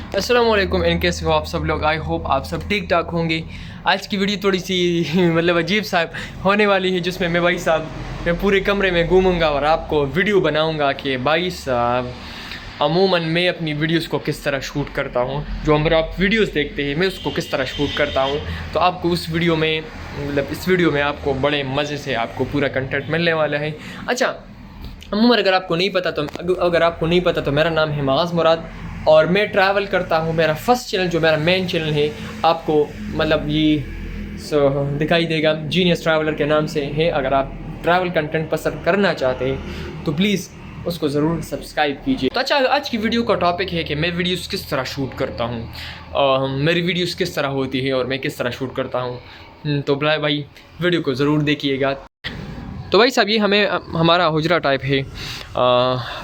अस्सलाम वालेकुम। इन कैसे हो आप सब लोग? आई होप आप सब ठीक ठाक होंगे। आज की वीडियो थोड़ी सी मतलब अजीब सा होने वाली है, जिसमें मैं भाई साहब मैं पूरे कमरे में घूमूंगा और आपको वीडियो बनाऊंगा कि भाई साहब अमूमन मैं अपनी वीडियोस को किस तरह शूट करता हूँ। जो हमारे आप वीडियोस देखते हैं मैं उसको किस तरह शूट करता हूँ। तो आपको उस वीडियो में मतलब इस वीडियो में आपको बड़े मज़े से आपको पूरा कंटेंट मिलने वाला है। अच्छा, अमूमन अगर आपको नहीं पता तो मेरा नाम है माज़ मुराद और मैं ट्रैवल करता हूँ। मेरा फर्स्ट चैनल जो मेरा मेन चैनल है आपको मतलब ये दिखाई देगा, जीनियस ट्रैवलर के नाम से है। अगर आप ट्रैवल कंटेंट पसंद करना चाहते हैं तो प्लीज़ उसको ज़रूर सब्सक्राइब कीजिए। तो अच्छा, आज की वीडियो का टॉपिक है कि मैं वीडियोस किस तरह शूट करता हूँ, मेरी वीडियोस किस तरह होती है और मैं किस तरह शूट करता हूँ। तो भाई वीडियो को ज़रूर देखिएगा। तो भाई साहब ये हमारा हुजरा टाइप है,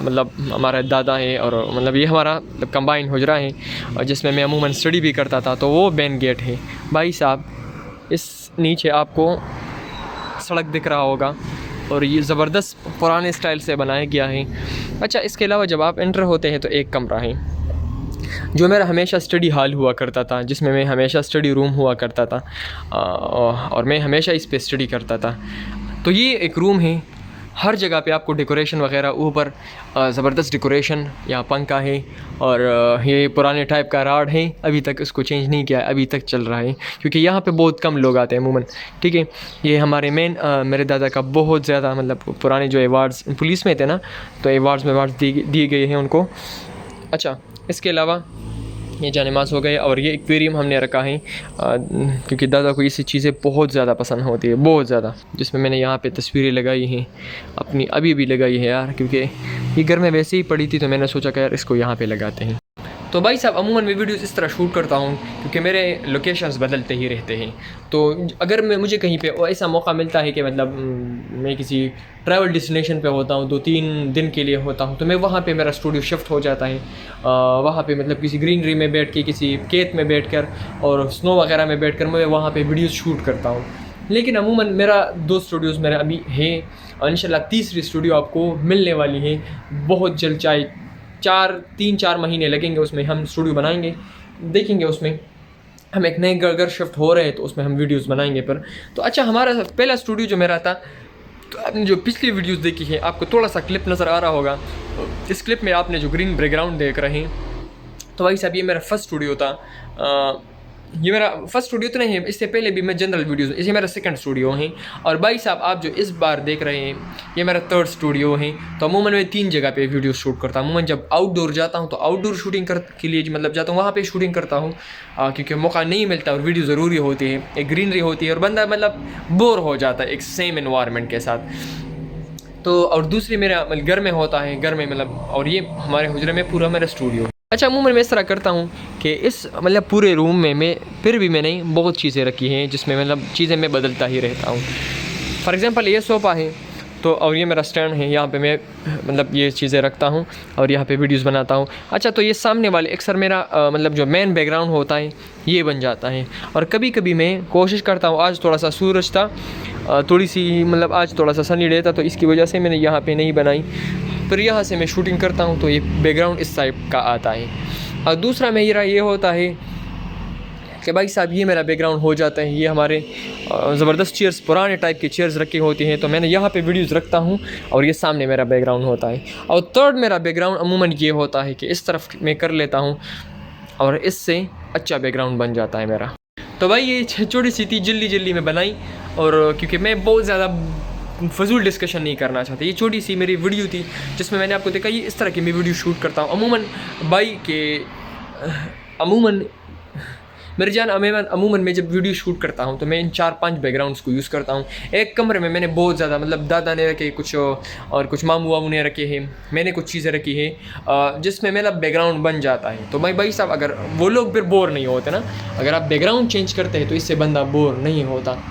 मतलब हमारा दादा है और मतलब ये हमारा कंबाइन हुजरा है और जिसमें मैं अमूमन स्टडी भी करता था। तो वो मेन गेट है भाई साहब। इस नीचे आपको सड़क दिख रहा होगा और ये ज़बरदस्त पुराने स्टाइल से बनाया गया है। अच्छा, इसके अलावा जब आप एंटर होते हैं तो एक कमरा है जो मेरा हमेशा स्टडी हॉल हुआ करता था, जिसमें मैं हमेशा स्टडी रूम हुआ करता था और मैं हमेशा इस पे स्टडी करता था। तो ये एक रूम है, हर जगह पे आपको डेकोरेशन वगैरह, ऊपर ज़बरदस्त डेकोरेशन, यहाँ पंखा है और ये पुराने टाइप का राड है, अभी तक इसको चेंज नहीं किया है, अभी तक चल रहा है क्योंकि यहाँ पे बहुत कम लोग आते हैं अमूमन। ठीक है, ये हमारे मेरे दादा का बहुत ज़्यादा मतलब पुराने जो अवार्ड्स पुलिस में थे ना, तो अवार्ड्स दिए गए हैं उनको। अच्छा, इसके अलावा ये जानेमाज़ हो गए और ये एक्वेरियम हमने रखा है क्योंकि दादा को इसी चीज़ें बहुत ज़्यादा पसंद होती है, बहुत ज़्यादा, जिसमें मैंने यहाँ पे तस्वीरें लगाई हैं अपनी, अभी भी लगाई है यार, क्योंकि ये घर में वैसे ही पड़ी थी तो मैंने सोचा कि यार इसको यहाँ पे लगाते हैं। तो भाई साहब अमूमन मैं वीडियोस इस तरह शूट करता हूँ क्योंकि मेरे लोकेशंस बदलते ही रहते हैं। तो अगर मुझे कहीं पे ऐसा मौका मिलता है कि मतलब मैं किसी ट्रैवल डेस्टिनेशन पे होता हूँ, 2-3 दिन के लिए होता हूँ, तो मैं वहाँ पे मेरा स्टूडियो शिफ्ट हो जाता है। वहाँ पे मतलब किसी ग्रीनरी में बैठ के, किसी खेत में बैठ कर और स्नो वगैरह में बैठ कर मैं वहाँ पर वीडियोज़ शूट करता हूँ। लेकिन अमूमन मेरा 2 स्टूडियोज़ मेरा अभी है और इंशाल्लाह तीसरी स्टूडियो आपको मिलने वाली है बहुत जल्द। चाहे 3-4 महीने लगेंगे, उसमें हम स्टूडियो बनाएंगे, देखेंगे उसमें हम एक नए घर शिफ्ट हो रहे हैं तो उसमें हम वीडियोस बनाएंगे पर। तो अच्छा, हमारा पहला स्टूडियो जो मेरा था, तो आपने जो पिछली वीडियोस देखी है आपको थोड़ा सा क्लिप नज़र आ रहा होगा। इस क्लिप में आपने जो ग्रीन बैकग्राउंड देख रहे हैं, तो भाई साहब ये मेरा फर्स्ट स्टूडियो था। ये मेरा फर्स्ट स्टूडियो तो नहीं है, इससे पहले भी मैं जनरल वीडियोस, ये मेरा सेकंड स्टूडियो है। और भाई साहब आप जो इस बार देख रहे हैं ये मेरा थर्ड स्टूडियो है। तो अमूमन मैं 3 जगह पे वीडियो शूट करता हूँ। अमूमन जब आउटडोर जाता हूँ तो आउटडोर शूटिंग के लिए मतलब जाता हूँ, वहाँ पे शूटिंग करता हूँ क्योंकि मौका नहीं मिलता और वीडियो ज़रूरी होती है, एक ग्रीनरी होती है और बंदा मतलब बोर हो जाता है एक सेम एनवायरनमेंट के साथ। तो और दूसरी मेरा घर में होता है, घर में मतलब, और ये हमारे हुजरे में पूरा मेरा स्टूडियो। अच्छा, अमूमन मैं इस तरह करता हूँ कि इस मतलब पूरे रूम में मैंने बहुत चीज़ें रखी हैं जिसमें मतलब चीज़ें मैं बदलता ही रहता हूँ। फॉर एग्ज़ाम्पल ये सोफ़ा है तो, और ये मेरा स्टैंड है, यहाँ पे मैं मतलब ये चीज़ें रखता हूँ और यहाँ पे वीडियोस बनाता हूँ। अच्छा, तो ये सामने वाले अक्सर मेरा मतलब जो मेन बैकग्राउंड होता है ये बन जाता है। और कभी कभी मैं कोशिश करता हूँ, आज थोड़ा सा सूरज था, थोड़ी सी मतलब आज थोड़ा सा सनी डे था तो इसकी वजह से मैंने यहाँ पे नहीं बनाई, फिर यहाँ से मैं शूटिंग करता हूँ तो ये बैकग्राउंड इस टाइप का आता है। और दूसरा मेरा ये होता है कि भाई साहब ये मेरा बैकग्राउंड हो जाता है, ये हमारे ज़बरदस्त चेयर्स, पुराने टाइप की चेयर्स रखी होती हैं तो मैंने यहाँ पे वीडियोस रखता हूँ और ये सामने मेरा बैकग्राउंड होता है। और थर्ड मेरा बैकग्राउंड अमूमन ये होता है कि इस तरफ मैं कर लेता हूँ और इससे अच्छा बैकग्राउंड बन जाता है मेरा। तो भाई ये छोटी सी थी, जल्दी में बनाई, और क्योंकि मैं बहुत ज़्यादा फजूल डिस्कशन नहीं करना चाहता, ये छोटी सी मेरी वीडियो थी जिसमें मैंने आपको देखा ये इस तरह की मैं वीडियो शूट करता हूँ अमूमन। भाई के अमूमन मेरे जान अमूमन मैं जब वीडियो शूट करता हूँ तो मैं इन 4-5 बैकग्राउंड्स को यूज़ करता हूँ। एक कमरे में मैंने बहुत ज़्यादा मतलब दादा ने रखे कुछ और कुछ मामू वामू ने रखे हैं, मैंने कुछ चीज़ें रखी हैं जिसमें मेरा बैकग्राउंड बन जाता है। तो भाई साहब अगर वो लोग फिर बोर नहीं होते ना, अगर आप बैकग्राउंड चेंज करते हैं तो इससे बंदा बोर नहीं होता।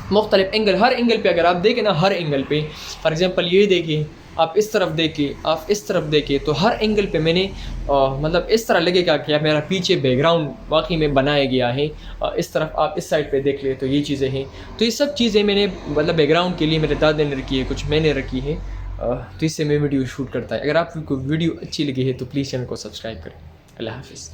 मुख्तलिफ एंगल, हर एंगल पे अगर आप देखें ना, हर एंगल पे फॉर एग्ज़ाम्पल ये देखिए, आप इस तरफ देखिए, आप इस तरफ देखिए, तो हर एंगल पे मैंने मतलब इस तरह लगेगा कि मेरा पीछे बैकग्राउंड वाकई में बनाया गया है। इस तरफ आप इस साइड पे देख ले तो ये चीज़ें हैं। तो ये सब चीज़ें मैंने मतलब बैकग्राउंड के लिए मेरे दादा ने रखी है, कुछ मैंने रखी है, तो इससे मैं वीडियो शूट करता है। अगर आपको वीडियो अच्छी लगी है तो प्लीज़ चैनल को सब्सक्राइब करें। अल्लाह हाफिज़।